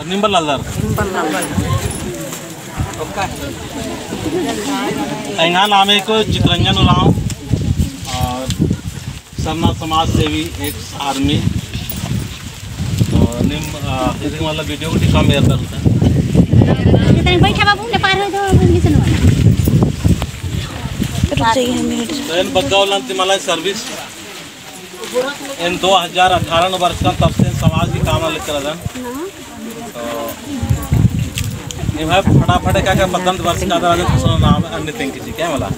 Nimble लालदार एंगा नामे को चितरंजन उरांव और सरना समाज सेवी एक्स आर्मी मतलब वीडियो को टिका मेयर कर होता है तो इन बग्गावलन मला सर्विस इन 2018 वर्ष का तब से समाज की काम लेकर निभाए फटाफट क्या पतंत वर्ष का नाम अन्य किसी क्या मला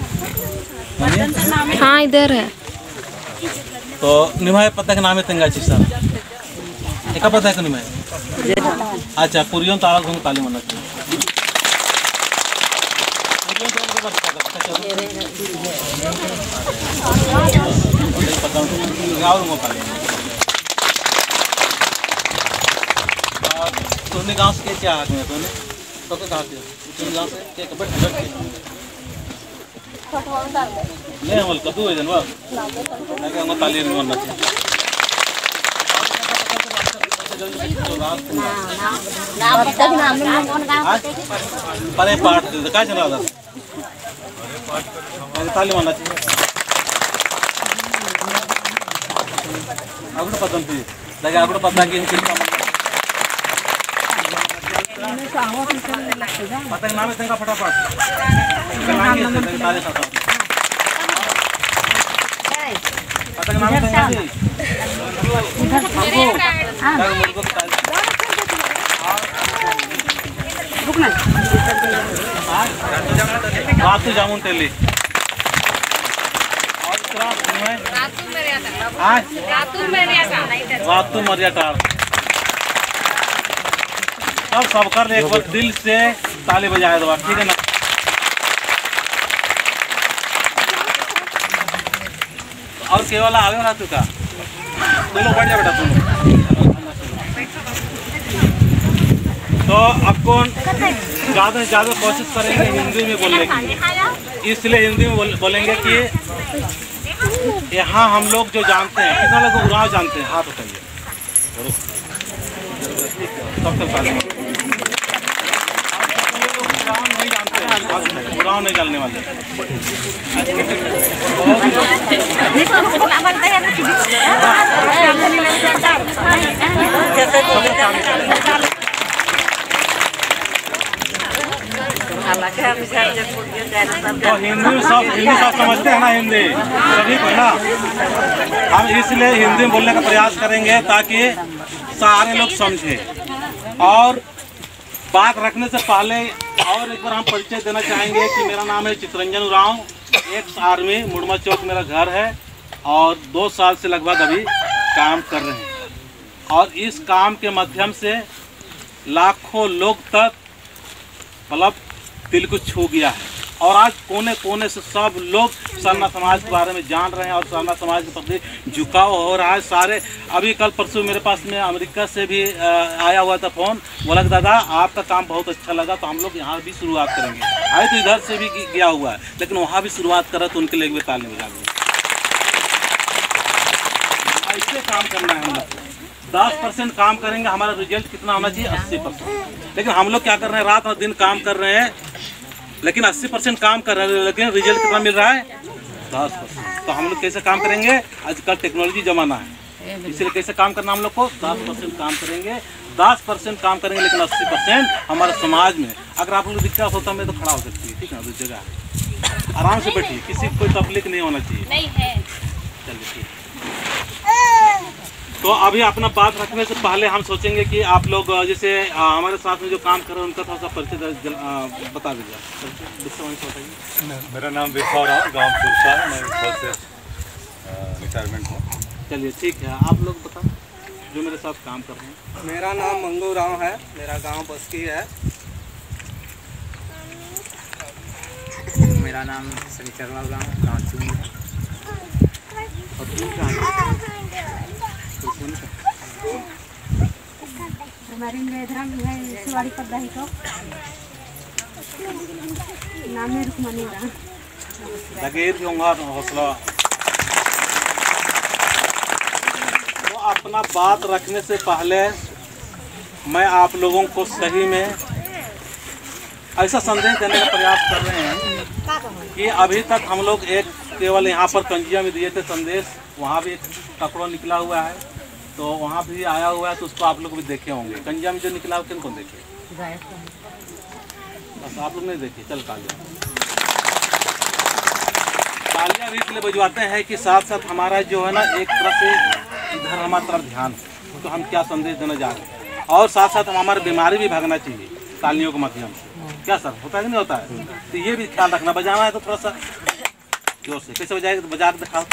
हाँ इधर है तो निभाए पता का नाम है तेंगा चीज सर एक पता है कि निभाए अच्छा पुरियों ताला घूम काली मन्नत तुमने गांव से क्या आदमी है तुमने तो कहाँ से तुम गांव से क्या कपड़े ठंडक के नहीं हमल कदू है जनवा क्या हम ताली नहीं बनना चाहिए परे पार्ट दे क्या चला था ताली बनना चाहिए आपको पता नहीं लगे आपको पता कि इनके पता नाम है फटाफट पता नाम है रातू जामुन टेली रातू मरिया सब कर एक बार दिल से ताली बजाए दो ठीक है ना। और केवल आगे ना तू का तुम लोग बढ़ जा बेटा तुम तो आपको ज़्यादा से ज़्यादा कोशिश करेंगे हिंदी में बोलने की, इसलिए हिंदी में बोलेंगे कि यहाँ हम लोग जो जानते हैं कितना लोग उरांव जानते हैं हाथ उठाइए सबसे पहले नहीं जानते उरांव नहीं जानने वाले तो हिंदी सब समझते हैं ना हिंदी सभी को ना। हम इसलिए हिंदी में बोलने का प्रयास करेंगे ताकि सारे लोग समझें। और बात रखने से पहले और एक बार हम परिचय देना चाहेंगे कि मेरा नाम है चितरंजन उरांव, एक्स आर्मी, मुड़मा चौक मेरा घर है और 2 साल से लगभग अभी काम कर रहे हैं। और इस काम के माध्यम से लाखों लोग तक मतलब दिल को छू गया है और आज कोने कोने से सब लोग सरना समाज के बारे में जान रहे हैं और सरना समाज के प्रति झुकाव हो रहा है। सारे अभी कल परसों मेरे पास में अमेरिका से भी आया हुआ था फ़ोन, बोला कि दादा आपका काम बहुत अच्छा लगा तो हम लोग यहाँ भी शुरुआत करेंगे। आए तो इधर से भी गया हुआ है लेकिन वहाँ भी शुरुआत करा तो उनके लिए भी ताली बजा देंगे। ऐसे काम करना है हम लोग 10% काम करेंगे, हमारा रिजल्ट कितना होना चाहिए 80%। लेकिन हम लोग क्या कर रहे हैं रात और दिन काम कर रहे हैं लेकिन 80% काम कर रहे हैं लेकिन रिजल्ट कितना मिल रहा है 10%। तो हम लोग कैसे काम करेंगे, आजकल टेक्नोलॉजी ज़माना है इसलिए कैसे काम करना हम लोग को 10% काम करेंगे, 10% काम करेंगे लेकिन 80% हमारे समाज में। अगर आप लोग दिक्कत होता है तो खड़ा हो सकती है ठीक है, उस जगह आराम से बैठिए, किसी को कोई तकलीफ नहीं होना चाहिए। चलिए ठीक। तो अभी अपना बात रखने से पहले हम सोचेंगे कि आप लोग जैसे हमारे साथ में जो काम कर रहे हैं उनका थोड़ा सा परिचय बता दीजिए। मेरा नाम विश्वा राव, गाँव पुरसा, मैं से रिटायरमेंट हूँ। चलिए ठीक है, आप लोग बताओ जो मेरे साथ काम कर रहे हैं। मेरा नाम मंगू राव है, मेरा गांव बस्की है। मेरा नाम शनिचरवा राव, गाँव चुन। हमारी मेधराम है सिवाड़ी पद्दा ही तो नाम है रुकमनी राम। दगेर होंगे हौसला। तो अपना बात रखने से पहले मैं आप लोगों को सही में ऐसा संदेश देने का प्रयास कर रहे हैं कि अभी तक हम लोग एक केवल यहाँ पर कंजिया में दिए थे संदेश, वहाँ भी एक टकड़ा निकला हुआ है, तो वहाँ भी आया हुआ है, तो उसको आप लोग भी देखे होंगे। कंजिया में जो निकला किन को देखे? बस आप लोग नहीं देखे। चल तालियां भी इसलिए बजवाते हैं कि साथ साथ हमारा जो है ना एक तरह से इधर हमारा तरफ ध्यान, तो हम क्या संदेश देना जा रहे हैं, और साथ साथ हमारी बीमारी भी भागना चाहिए तालियों के माध्यम से। क्या सर, होता है कि नहीं होता है? तो ये भी ख्याल रखना। बजाना है तो थोड़ा सा जोर से, कैसे बजाएगा तो बजा के दिखाओ।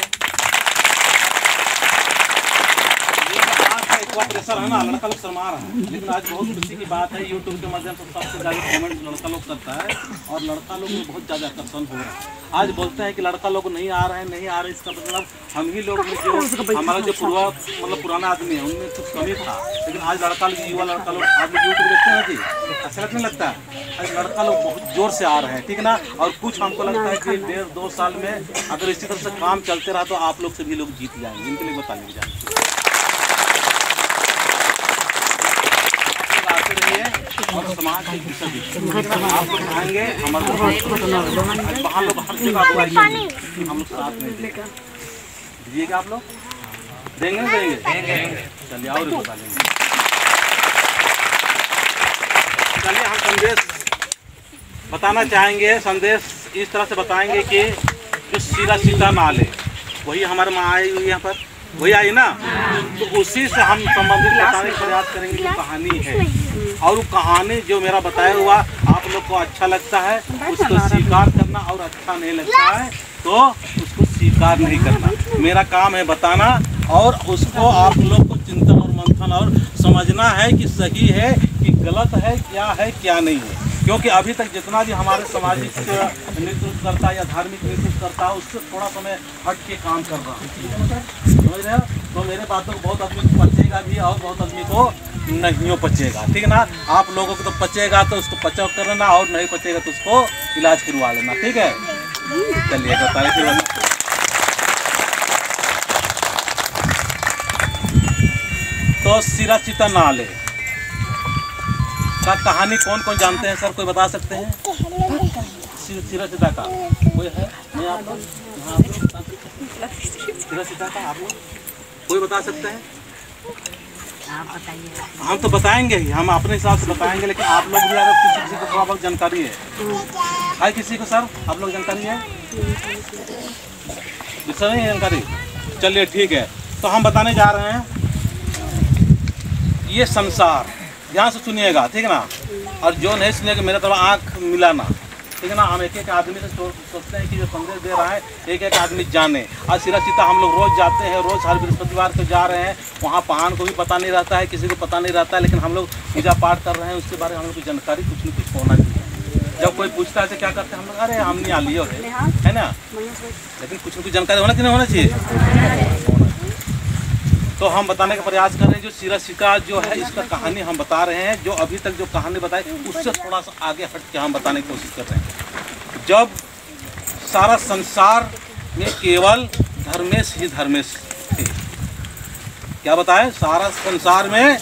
प्रेशर है ना, लड़का लोग शर्मा रहा है, लेकिन आज बहुत खुशी की बात है, यूट्यूब के माध्यम से सबसे ज़्यादा कमेंट लड़का लोग करता है और लड़का लोग में बहुत ज़्यादा आकर्षण हो रहा है। आज बोलते हैं कि लड़का लोग नहीं आ रहे हैं, इसका मतलब हम ही लोग में जो हमारा जो पुराना आदमी है उनमें कुछ कमी था, लेकिन आज लड़का लोग, युवा लड़का लोग, आप लोग यूट्यूब देखते हैं जी, अच्छा नहीं लगता है? आज लड़का लोग बहुत जोर से आ रहे हैं, ठीक ना। और कुछ हमको लगता है कि 1.5-2 साल में अगर इसी तरह से काम चलते रहा तो आप लोग से भी लोग जीत जाएंगे। इनके लिए बता लेंगे और समाज के विषय भी आप लोग आएंगे, हमारे बाहर लोग हर जगह हम लोग साथ में दीजिएगा। आप लोग देंगे ना? देंगे। चलिए और बता लेंगे। चलिए हम संदेश बताना चाहेंगे। संदेश इस तरह से बताएंगे कि जो सीता नाले, वही हमारे माँ आई हुई यहाँ पर, वही आई ना, तो उसी से हम संबंधित बताने का प्रयास करेंगे जो कहानी है। और वो कहानी जो मेरा बताया हुआ आप लोग को अच्छा लगता है उसको स्वीकार करना, और अच्छा नहीं लगता है तो उसको स्वीकार नहीं करना। मेरा काम है बताना, और उसको आप लोग को चिंतन और मंथन और समझना है कि सही है कि गलत है, क्या नहीं है। क्योंकि अभी तक जितना भी हमारे सामाजिक नेतृत्व करता है या धार्मिक नेतृत्व करता है, उससे थोड़ा समय हट के काम कर रहा है, समझ रहे हो? तो मेरे बातों को बहुत आदमी को पचेगा भी और बहुत आदमी को नहीं पचेगा, ठीक ना। आप लोगों को तो पचेगा तो उसको पचाव कर लेना, और नहीं पचेगा तो उसको इलाज करवा लेना, ठीक है। चलिए बताइए फिर। तो सीता नाले का कहानी कौन कौन जानते हैं सर? कोई बता सकते हैं? सीता का कोई है? नहीं आप लोग? सीता का आप लोग कोई बता सकते हैं? हम तो बताएंगे ही, हम अपने हिसाब से बताएंगे, लेकिन आप लोग भी अगर किसी को थोड़ा बहुत जानकारी है किसी को सर? आप लोग जानकारी है? सर नहीं जानकारी? चलिए ठीक है। तो हम बताने जा रहे हैं ये संसार, ध्यान से सुनिएगा, ठीक है ना। और जो नहीं सुनिएगा मेरा थोड़ा आँख मिलाना, ठीक है ना। हम एक एक आदमी से सोचते हैं कि जो संदेश दे रहा है एक एक आदमी जाने। आज सीता हम लोग रोज़ जाते हैं, रोज़ हर बृहस्पतिवार को जा रहे हैं, वहाँ पहाड़ को भी पता नहीं रहता है, किसी को पता नहीं रहता है, लेकिन हम लोग पूजा पाठ कर रहे हैं, उसके बारे में हम लोग की जानकारी कुछ न कुछ होना चाहिए। जब कोई पूछता है तो क्या करते हैं हम लोग? अरे हम नहीं आ लियो है ना, लेकिन कुछ न कुछ जानकारी होना कि नहीं होना चाहिए। तो हम बताने का प्रयास कर रहे हैं जो सीता जो है इसका कहानी हम बता रहे हैं। जो अभी तक जो कहानी बताई उससे थोड़ा सा आगे हट के हम बताने की कोशिश कर रहे हैं। जब सारा संसार में केवल धर्मेश ही धर्मेश थे, क्या बताए? सारा संसार में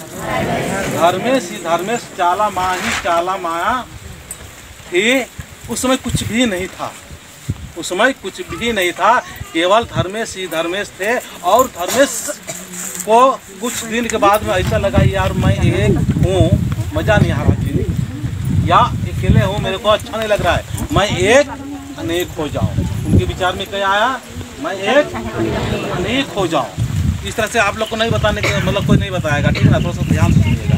धर्मेश ही धर्मेश, चाला माँ ही चाला माया थे। उस समय कुछ भी नहीं था, उस समय कुछ भी नहीं था, केवल धर्मेश ही धर्मेश थे। और धर्मेश को कुछ दिन के बाद में ऐसा लगा यार मैं एक हूँ, मज़ा नहीं आ रहा जी, या अकेले हूँ, मेरे को अच्छा नहीं लग रहा है, मैं एक अनेक हो जाऊँ। उनके विचार में क्या आया? मैं एक अनेक हो जाऊँ। इस तरह से आप लोग को नहीं बताने के मतलब कोई नहीं बताएगा, ठीक है ना। थोड़ा सा ध्यान से सुनिएगा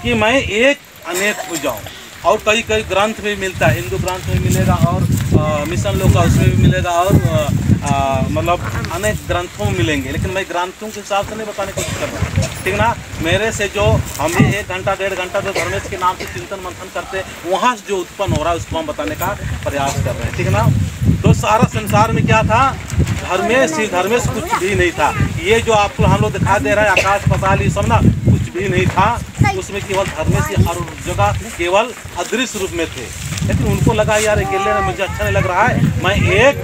कि मैं एक अनेक हो जाऊँ। और कई कई ग्रंथ में मिलता है, हिंदू ग्रंथ में मिलेगा और मिशन लोग का उसमें भी मिलेगा, और मतलब अनेक ग्रंथों में मिलेंगे, लेकिन मैं ग्रंथों के हिसाब से नहीं बताने की कोशिश कर रहा हूँ, ठीक ना। मेरे से जो हम भी 1 घंटा 1.5 घंटा जो धर्मेश के नाम से चिंतन मंथन करते हैं, वहाँ से जो उत्पन्न हो रहा है उसको हम बताने का प्रयास कर रहे हैं, ठीक ना। तो सारा संसार में क्या था? धर्मेश ही धर्मेश, कुछ भी नहीं था। ये जो आपको हम लोग दिखा दे रहा है आकाश पाताल ये सब ना, कुछ भी नहीं था। उसमें केवल धर्मेश ही हर जगह केवल अदृश्य रूप में थे। लेकिन उनको लगा यार अकेले में मुझे अच्छा नहीं लग रहा है, मैं एक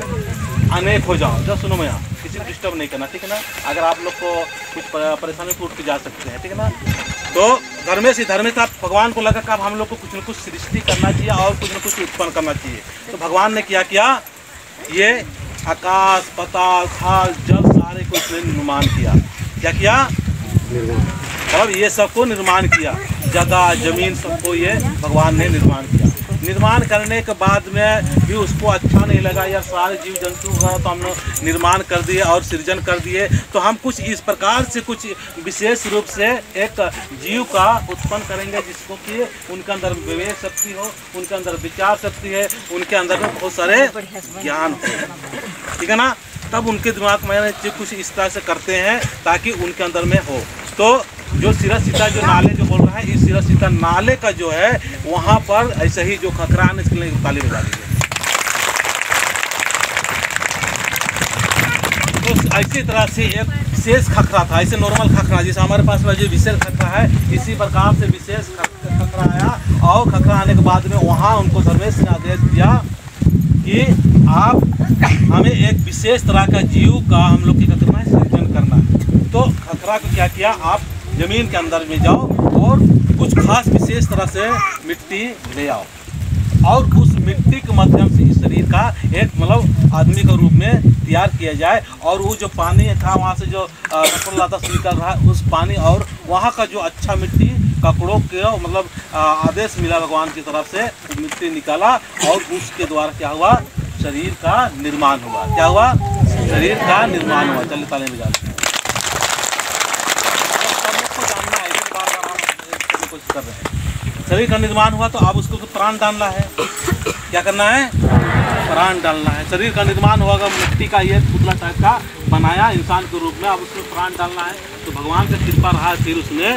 अनेक हो जाऊँ। जब सुनो मैं, किसी को डिस्टर्ब नहीं करना, ठीक है ना। अगर आप लोग को कुछ परेशानी तो उठ के जा सकते हैं, ठीक है ना। तो धर्मेश आप भगवान को लगा कि अब हम लोग को कुछ न कुछ सृष्टि करना चाहिए और कुछ न कुछ उत्पन्न करना चाहिए। तो भगवान ने क्या किया, ये आकाश पाताल खाल जल सारे को इसने निर्माण किया। क्या किया, और ये सबको निर्माण किया, जगह जमीन सबको ये भगवान ने निर्माण किया। निर्माण करने के बाद में भी उसको अच्छा नहीं लगा, यार सारे जीव जंतु का तो हम लोग निर्माण कर दिए और सृजन कर दिए, तो हम कुछ इस प्रकार से कुछ विशेष रूप से एक जीव का उत्पन्न करेंगे जिसको कि उनके अंदर विवेक शक्ति हो, उनके अंदर विचार शक्ति है, उनके अंदर में बहुत सारे ज्ञान हो, ठीक है ना। तब उनके दिमाग में कुछ इस तरह से करते हैं ताकि उनके अंदर में हो। तो जो सिरा सीता जो नाले जो बोल रहा है, इस सिरा सीता नाले का जो है वहाँ पर ऐसे ही जो खखरान इसके लिए ताली बजा दीजिए। तो ऐसी तरह से एक विशेष खखरा था, ऐसे नॉर्मल खखरा जैसे हमारे पास जो विशेष खखरा है, इसी प्रकार से विशेष खखरा आया। और खखरा आने के बाद में वहाँ उनको धर्मेश ने आदेश दिया कि आप हमें एक विशेष तरह का जीव का हम लोग की करना है, सृजन करना है। तो खखरा को क्या किया, आप जमीन के अंदर में जाओ और कुछ खास विशेष तरह से मिट्टी ले आओ और उस मिट्टी के माध्यम से इस शरीर का एक मतलब आदमी के रूप में तैयार किया जाए। और वो जो पानी था वहाँ से जो लाता से निकल रहा है, उस पानी और वहाँ का जो अच्छा मिट्टी कपड़ों के मतलब आदेश मिला भगवान की तरफ से, मिट्टी निकाला और उसके द्वारा क्या हुआ, शरीर का निर्माण हुआ। क्या हुआ, शरीर का निर्माण हुआ। चलिए ताले में जाते हैं। कर रहे हैं, शरीर का निर्माण हुआ तो अब उसको प्राण डालना है। क्या करना है, प्राण डालना है। शरीर का निर्माण होगा, मिट्टी का ये पुतला टाइप का बनाया इंसान के रूप में, अब उसमें प्राण डालना है। तो भगवान का कृपा रहा, फिर उसने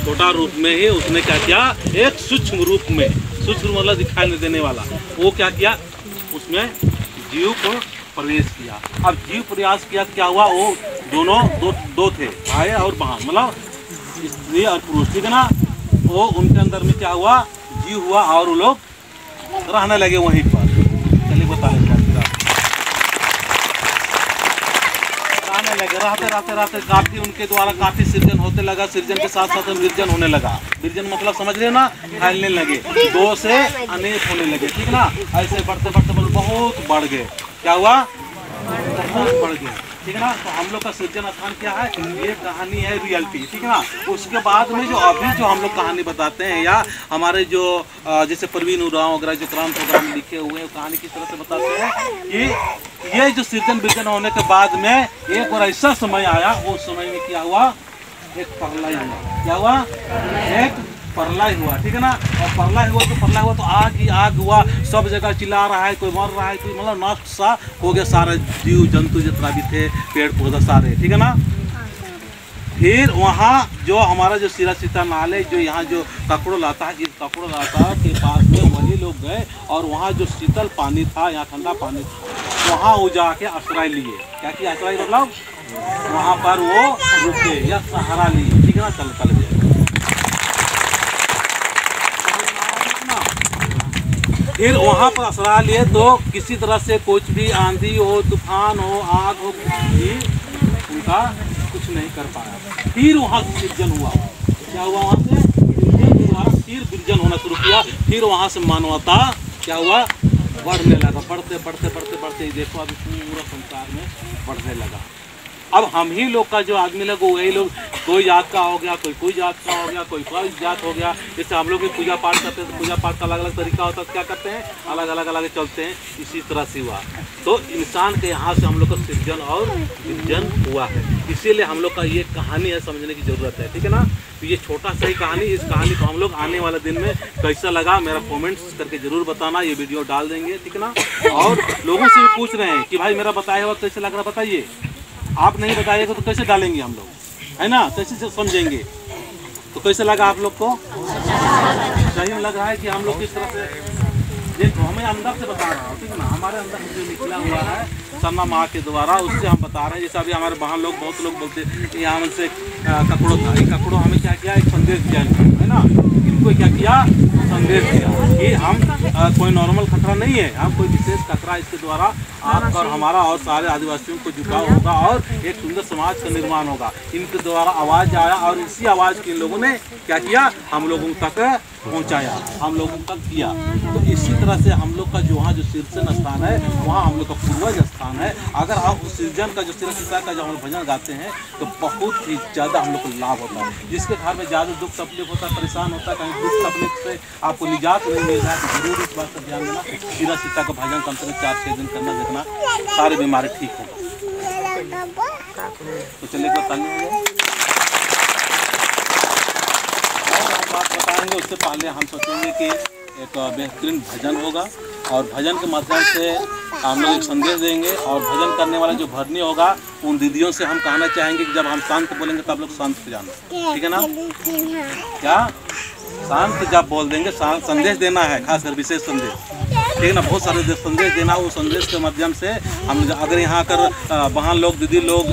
छोटा रूप में ही उसने क्या किया, एक सूक्ष्म रूप में, सूक्ष्म मतलब दिखाई नहीं देने वाला, वो क्या किया, उसमें जीव को प्रवेश किया। अब जीव प्रयास किया, क्या हुआ, वो दोनों दो थे, भाई और बहन, मतलब स्त्री और पुरुष, ठीक है ना। वो उनके अंदर में क्या हुआ, जीव हुआ और वो लोग रहने लगे वहीं पर। चलिए बताएं, रहने लगे, रहते काफी उनके द्वारा काफी सृजन होते लगा। सृजन के साथ साथ विरजन होने लगा। विरजन मतलब समझ रहे हो ना, फैलने लगे, दो से अनेक होने लगे, ठीक ना। ऐसे बढ़ते बहुत बढ़ गए। क्या हुआ, बहुत बढ़ गए, ठीक है ना। तो हम लोग का सृजन स्थान क्या है, ये कहानी है रियलिटी, ठीक है ना। उसके बाद में जो अभी जो हम लोग कहानी बताते हैं, या हमारे जो जैसे प्रवीण उरांव वगैरह जो क्रांत वगैरह लिखे हुए हैं, कहानी किस तरह से बताते हैं कि ये जो सृजन विरजन होने के बाद में एक और ऐसा समय आया, उस समय में क्या हुआ, एक प्रलय हुआ। क्या हुआ, एक प्रलय हुआ, ठीक है ना। और प्रलय हुआ तो आग ही आग हुआ, सब जगह चिल्ला रहा है, कोई मर रहा है, कोई मतलब नष्ट सा हो गया, सारे जीव जंतु जितना भी थे, पेड़ पौधा सारे, ठीक है ना। फिर वहाँ जो हमारा जो सिरा सीता नाले जो यहाँ जो कपड़ो लाता है, इस कपड़ो लाता के पास में वही लोग गए और वहाँ जो शीतल पानी था, यहाँ ठंडा पानी था, वहाँ वो जाके आश्रय लिए। क्या किया, आश्रय मतलब वहाँ पर वो रुके या सहारा लिए, ठीक है ना। चल फिर वहाँ पर आश्रय लिए तो किसी तरह से कुछ भी आंधी हो, तूफान हो, आग हो, भी उनका कुछ नहीं कर पाया। फिर वहाँ से सृजन हुआ। क्या हुआ, वहाँ से फिर विरजन होना शुरू किया। फिर वहाँ से मानवता क्या हुआ, बढ़ने लगा, बढ़ते देखो अभी पूरा संसार में बढ़ने लगा। अब हम ही लोग का जो आदमी लोग, वही लोग, कोई जात का हो गया, कोई जात का हो गया, कोई जात हो गया। जैसे हम लोग भी पूजा पाठ करते हैं तो पूजा पाठ का अलग अलग तरीका होता है, क्या करते हैं, अलग चलते हैं। इसी तरह से हुआ तो इंसान के यहाँ से हम लोग का सृजन और विरजन हुआ है। इसीलिए हम लोग का ये कहानी है, समझने की ज़रूरत है, ठीक है ना। तो ये छोटा सा ही कहानी, इस कहानी को हम लोग आने वाले दिन में कैसा लगा मेरा कमेंट्स करके ज़रूर बताना। ये वीडियो डाल देंगे, ठीक है ना। और लोगों से भी पूछ रहे हैं कि भाई मेरा बताया हुआ कैसे लग रहा, बताइए। आप नहीं बताइएगा तो कैसे डालेंगे हम लोग, है ना, कैसे समझेंगे। तो कैसे लगा आप लोग को, सही लग रहा है कि हम लोग किस तरह से, देखो हमें अंदर से बता रहा हूँ, ठीक है ना। हमारे अंदर से जो निकला हुआ है सन्ना माँ के द्वारा, उससे हम बता रहे हैं। जैसे अभी हमारे बहन लोग, बहुत लोग बोलते हैं कि यहाँ हमसे कपड़ों था, ये कपड़ों हमें क्या किया, एक संदेश दिया है ना। इनको क्या किया, संदेश दिया कि हम कोई नॉर्मल खतरा नहीं है, हम कोई विशेष खतरा, इसके द्वारा आपका और हमारा और सारे आदिवासियों को जुटाव होगा और एक सुंदर समाज का निर्माण होगा। इनके द्वारा आवाज़ आया और इसी आवाज़ के लोगों ने क्या किया, हम लोगों तक पहुंचाया, हम लोगों तक किया। तो इसी तरह से हम लोग का जो वहाँ जो शीर्षण स्थान है वहाँ हम लोग का पूर्वज स्थान है। अगर आप उस सृजन का जो शीर्षता का जब हम भजन गाते हैं तो बहुत ही ज़्यादा हम लोग को लाभ होता है। जिसके घर में ज़्यादा दुख तकलीफ होता है, परेशान होता है, कहीं दुख तकलीफ से आपको निजात नहीं मिल रहा है तो जरूर इस बात का ध्यान देना, शीरा सीता का भजन कम से कम 4-6 दिन करना, देखना सारी बीमारी ठीक होगा। तो चलिए बात बताएंगे, उससे पहले हम सोचेंगे कि एक बेहतरीन भजन होगा और भजन के माध्यम से हम लोग एक संदेश देंगे। और भजन करने वाला जो भरनी होगा उन दीदियों से हम कहना चाहेंगे कि जब हम शांत बोलेंगे तब लोग शांत हो जाना, ठीक है ना? क्या शांत जब बोल देंगे, संदेश देना है, खासकर विशेष संदेश, ठीक है ना? बहुत सारे संदेश देना, वो संदेश के माध्यम से हम अगर यहाँ कर वहाँ लोग दीदी लोग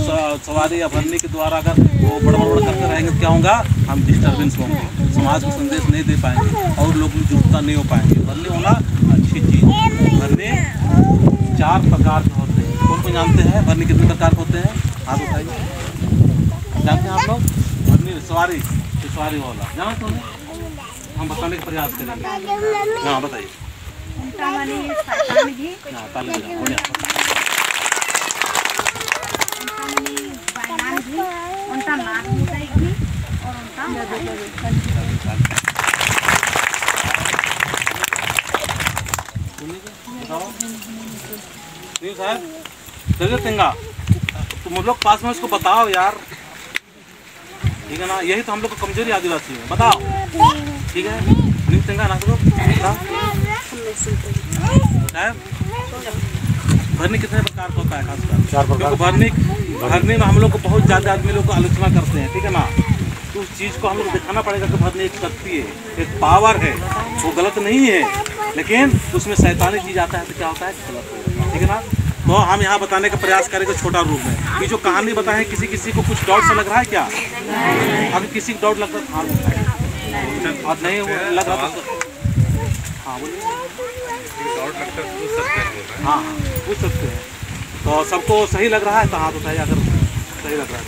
सवारी या भरनी के द्वारा अगर वो बड़बड़ करते रहेंगे तो क्या होगा, हम डिस्टर्बेंस होंगे, समाज को संदेश नहीं दे पाएंगे और लोग जुटता नहीं हो पाएंगे। भरनी होना अच्छी चीज़। भरनी 4 प्रकार के होते हैं। कौन कौन जानते हैं भरनी कितने प्रकार के होते हैं? आप बताइए, जानते हैं आप लोग? भरनी सवारी वाला जानते हो? हम बताने का प्रयास करेंगे। हाँ बताइए। नहीं साहब, जगह तेंगा तुम लोग पास में उसको बताओ यार, ठीक है ना? यही तो हम लोग को कमजोरी आदिवासी है, बताओ, ठीक है? नहीं तेंगा ना भरनी कितने प्रकार का होता है? खासकर 4 प्रकार। भरनी में हम लोग को बहुत ज़्यादा आदमी लोग को आलोचना करते हैं, ठीक है ना? तो उस चीज़ को हम लोग दिखाना पड़ेगा कि भरनी एक शक्ति है, एक पावर है, वो गलत नहीं है, लेकिन उसमें शैतानी चीज़ आता है तो क्या होता है, गलत होता है, ठीक है ना? तो हम यहाँ बताने का प्रयास करेंगे छोटा रूप में। ये जो कहानी बताएं, किसी को कुछ डाउट सा लग रहा है क्या? अगर किसी को डाउट लग रहा है और नहीं लग रहा तो हाँ बोलिए। हाँ पूछ सकते हैं। तो सबको सही लग रहा है तो हाँ बताइए, अगर सही लग रहा है।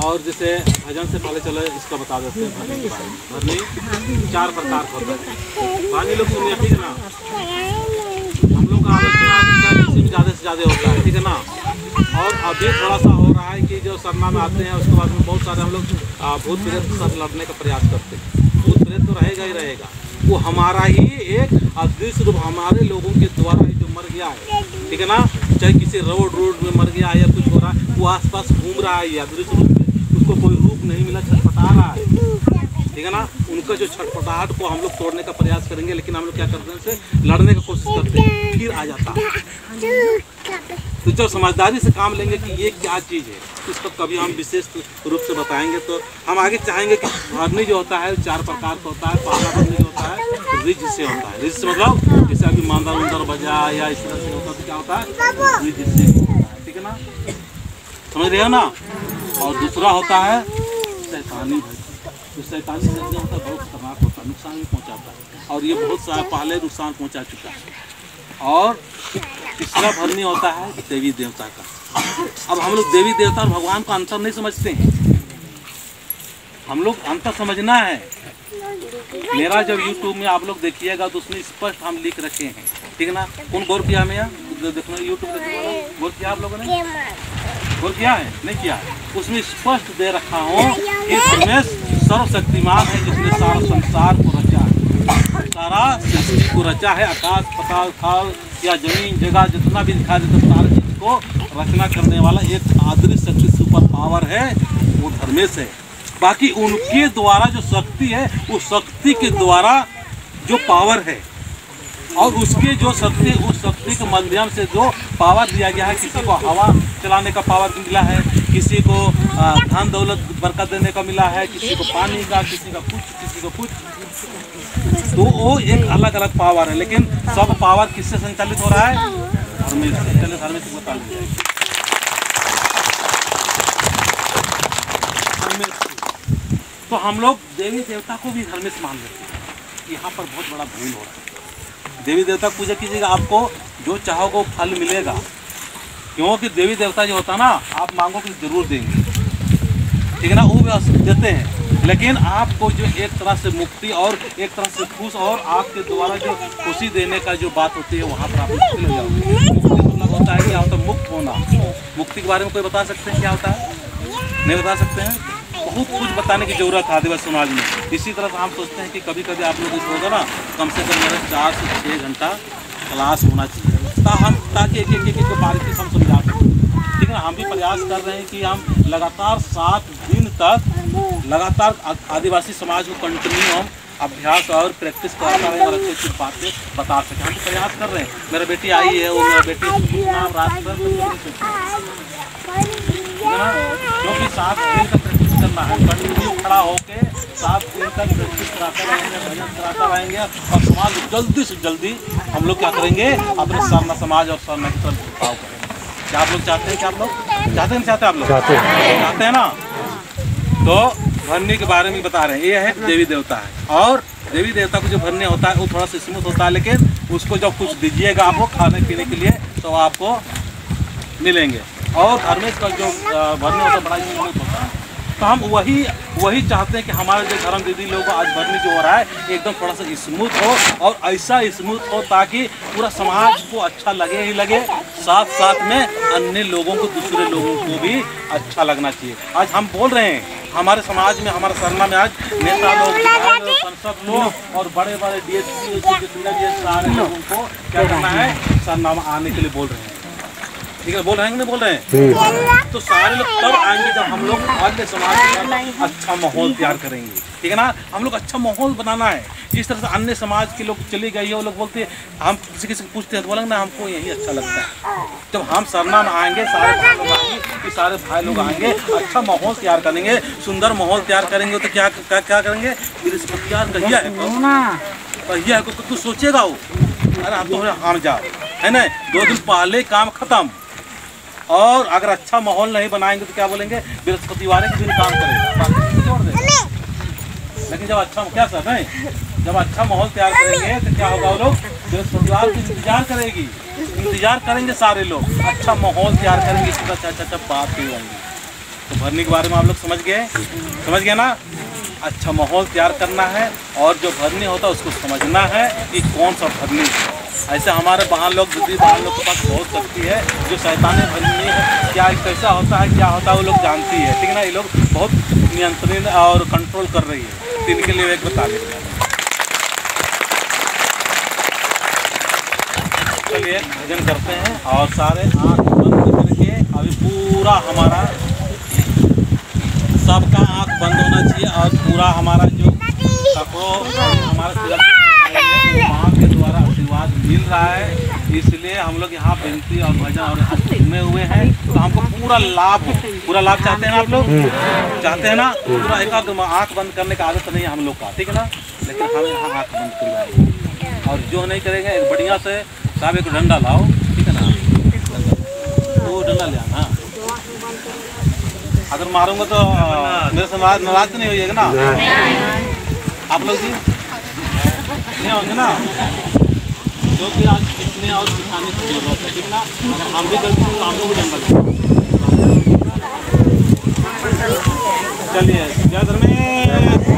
और जैसे भजन से पहले चलो इसका बता देते हैं भरनी के बारे में। भरनी 4 प्रकार का होता है। बाकी लोग सुनिए, ठीक है ना? हम लोग का आलोचना किसी में ज़्यादा से ज़्यादा होता है, ठीक है ना? और अभी थोड़ा सा हो रहा है कि जो सरना में आते हैं उसके बाद में बहुत सारे हम लोग भूत प्रेत के साथ लड़ने का प्रयास करते हैं। भूत प्रेत तो रहेगा ही रहेगा, वो हमारा ही एक अदृश्य रूप, हमारे लोगों के द्वारा ही जो मर गया है, ठीक है ना? चाहे किसी रोड में मर गया है या कुछ हो रहा है, वो आसपास घूम रहा है अदृश्य रूप में, उसको कोई रूप नहीं मिला, छटपटा रहा है, ठीक है ना? उनका जो छटपटाहट को हम लोग तोड़ने का प्रयास करेंगे, लेकिन हम लोग क्या करते हैं, उससे लड़ने की कोशिश करते हैं, फिर आ जाता है। तो जब समझदारी से काम लेंगे कि ये क्या चीज़ है, इसको कभी हम विशेष रूप से बताएंगे। तो हम आगे चाहेंगे कि भरनी जो होता है 4 प्रकार का होता है। पहला भरनी जो होता है रिज से होता है। रिज से मतलब जैसे अभी मांदा उंदर बजा या इस तरह से होता है, तो क्या होता है, रिज से होता है, ठीक है ना? समझ रहे हो ना? और दूसरा होता है शैतानी भरनी। तो शैतानी भरनी होता है, बहुत खतरनाक होता है, नुकसान भी पहुँचाता है, और ये बहुत सारा पहले नुकसान पहुँचा चुका है। और तीसरा भरनी होता है देवी देवता का। अब हम लोग देवी देवता और भगवान का अंतर नहीं समझते हैं, हम लोग अंतर समझना है। मेरा जब YouTube में आप लोग देखिएगा तो उसमें स्पष्ट हम लिख रखे हैं, ठीक है ना? कौन गौर किया हमें यहाँ देखना? YouTube गौर किया आप लोगों ने? गौर किया है? नहीं किया है? उसमें स्पष्ट दे रखा हूँ कि परमेश सर्वशक्तिमान है, जिसने सारा संसार को रचा है, सारा सृष्टि को रचा है। आकाश पताल थल या जमीन जगह जितना भी दिखा देता सारे चीज को रचना करने वाला एक अदृश्य शक्ति सुपर पावर है, वो धर्मेश है। बाकी उनके द्वारा जो शक्ति है, उस शक्ति के द्वारा जो पावर है, और उसके जो शक्ति, उस शक्ति के माध्यम से जो पावर दिया गया है, किसी को हवा चलाने का पावर मिला है, किसी को धन दौलत बरकत देने का मिला है, किसी को पानी का, किसी का कुछ, किसी को कुछ, तो वो एक अलग अलग पावर है। लेकिन सब पावर किससे संचालित हो रहा है? धर्मेश से। चलिए धर्मेश को बता दीजिए। तो हम लोग देवी देवता को भी धर्म से मान लेते हैं। यहाँ पर बहुत बड़ा भूल हो रहा है। देवी देवता की पूजा कीजिएगा, आपको जो चाहोगे वो फल मिलेगा, क्योंकि देवी देवता जो होता है ना, आप मांगोगे जरूर देंगे, ठीक है ना, वो देते हैं। लेकिन आपको जो एक तरह से मुक्ति और एक तरह से खुश और आपके द्वारा जो खुशी देने का जो बात होती है, वहाँ पर आप मुक्ति हो जाओगे। मुक्ति मतलब होता है कि आप तो मुक्त होना। मुक्ति के बारे में कोई बता सकते हैं क्या होता है? नहीं बता सकते हैं। बहुत कुछ बताने की जरूरत है आदिवासी समाज में। इसी तरह से हम सोचते हैं कि कभी कभी आप लोग इसको होगा ना, कम से कम मेरा 4 से 6 घंटा क्लास होना चाहिए, ताकि एक बारीकी से हम समझा सकें, ठीक है ना। हम भी प्रयास कर रहे हैं कि हम लगातार 7 दिन तक लगातार आदिवासी समाज को कंटिन्यू हम अभ्यास और प्रैक्टिस करता रहें और अच्छी अच्छी बातें बता सकें। हम प्रयास कर रहे हैं। मेरा बेटी आई है, वो मेरा बेटी नाम रात क्योंकि 7 दिन तक प्रैक्टिस करना है, कंटिन्यू खड़ा होकर 7 दिन तक प्रैक्टिस कराते रहेंगे, भजन कराते रहेंगे और समाज जल्दी से जल्दी हम लोग क्या करेंगे, अपने सरना समाज और सरना की तरफ झुकाव करेंगे। क्या आप लोग चाहते हैं? क्या आप लोग चाहते हैं? चाहते हैं आप लोग? चाहते हैं ना। तो भरने के बारे में बता रहे हैं। ये है देवी देवता है, और देवी देवता को जो भरने होता है वो थोड़ा सा स्मूथ होता है, लेकिन उसको जब कुछ दीजिएगा आपको खाने पीने के लिए तो आपको मिलेंगे। और धर्मेश का जो भरने होता है बड़ा स्मूथ होता है। तो हम वही चाहते हैं कि हमारे जो धर्म दीदी लोग आज भरनी जो हो रहा है एकदम थोड़ा सा स्मूथ हो, और ऐसा स्मूथ हो ताकि पूरा समाज को अच्छा लगे ही लगे, साथ साथ में अन्य लोगों को, दूसरे लोगों को भी अच्छा लगना चाहिए। आज हम बोल रहे हैं हमारे समाज में, हमारे सरना में आज नेता लोग, सांसद लोग और बड़े बड़े DSP सारे लोगों को क्या करना है, सरना में आने के लिए बोल रहे हैं, ठीक है। बोल रहे हैं कि नहीं बोल रहे हैं? तो सारे लोग तब आएंगे जब हम लोग अन्य समाज में अच्छा माहौल तैयार करेंगे, ठीक है ना। हम लोग अच्छा माहौल बनाना है। जिस तरह से अन्य समाज के लोग चले गए, वो लोग बोलते हैं, हम किसी से पूछते हैं तो बोलेंगे ना हमको यही अच्छा लगता है। जब हम सरना में आएंगे, सारे भाई लोग आएंगे, सारे भाई लोग आएंगे, अच्छा माहौल तैयार करेंगे, सुंदर माहौल तैयार करेंगे, तो क्या क्या करेंगे, बृहस्पतिवार कहिया है कुछ सोचेगा वो, अरे हम तो हम जाओ, है ना। 2 दिन पहले काम खत्म। और अगर अच्छा माहौल नहीं बनाएंगे तो क्या बोलेंगे, बृहस्पतिवार के दिन काम करेगा, छोड़ देगा। लेकिन जब अच्छा क्या सर नहीं, जब अच्छा माहौल तैयार करेंगे तो क्या होगा, वो लोग बृहस्पतिवार की इंतजार करेंगे, सारे लोग अच्छा माहौल तैयार करेंगे, अच्छा बात की जाएंगी। तो भरने के बारे में आप लोग समझ गए ना। अच्छा माहौल तैयार करना है, और जो भरनी होता है उसको समझना है कि कौन सा भरनी है। ऐसे हमारे बहन लोग, दीदी बहन लोग के पास बहुत शक्ति है, जो शैतानी भरनी है, क्या कैसा होता है, क्या होता है, वो लोग जानती है, ठीक है ना। ये लोग बहुत नियंत्रण और कंट्रोल कर रही है। तो इनके लिए एक बता देते हैं। चलिए भजन करते हैं, और सारे आँख बंद करके अभी पूरा हमारा सबका आँख बंद होना चाहिए, और पूरा हमारा जो कपड़ों हमारा माँ के द्वारा आशीर्वाद मिल रहा है, इसलिए हम लोग यहाँ विनती और भजन और यहाँ घूमे हुए हैं। तो हमको पूरा लाभ चाहते हैं ना आप लोग? चाहते हैं ना? पूरा एक आँख बंद करने का आदत नहीं है हम लोग का, ठीक है ना। लेकिन हम यहाँ आँख बंद करवाएंगे, और जो नहीं करेंगे एक बढ़िया से साहब एक डंडा लाओ, ठीक है ना, वो डंडा ले आना। अगर मारूंगा तो मेरे से नाराज नहीं होइएगा ना आप लोग जी? नहीं होंगे ना, क्योंकि आज कितने और सिखाने की जरूरत है, ठीक ना। अगर हम भी गलती तो हम लोग जंगल। चलिए जय धर्मेश।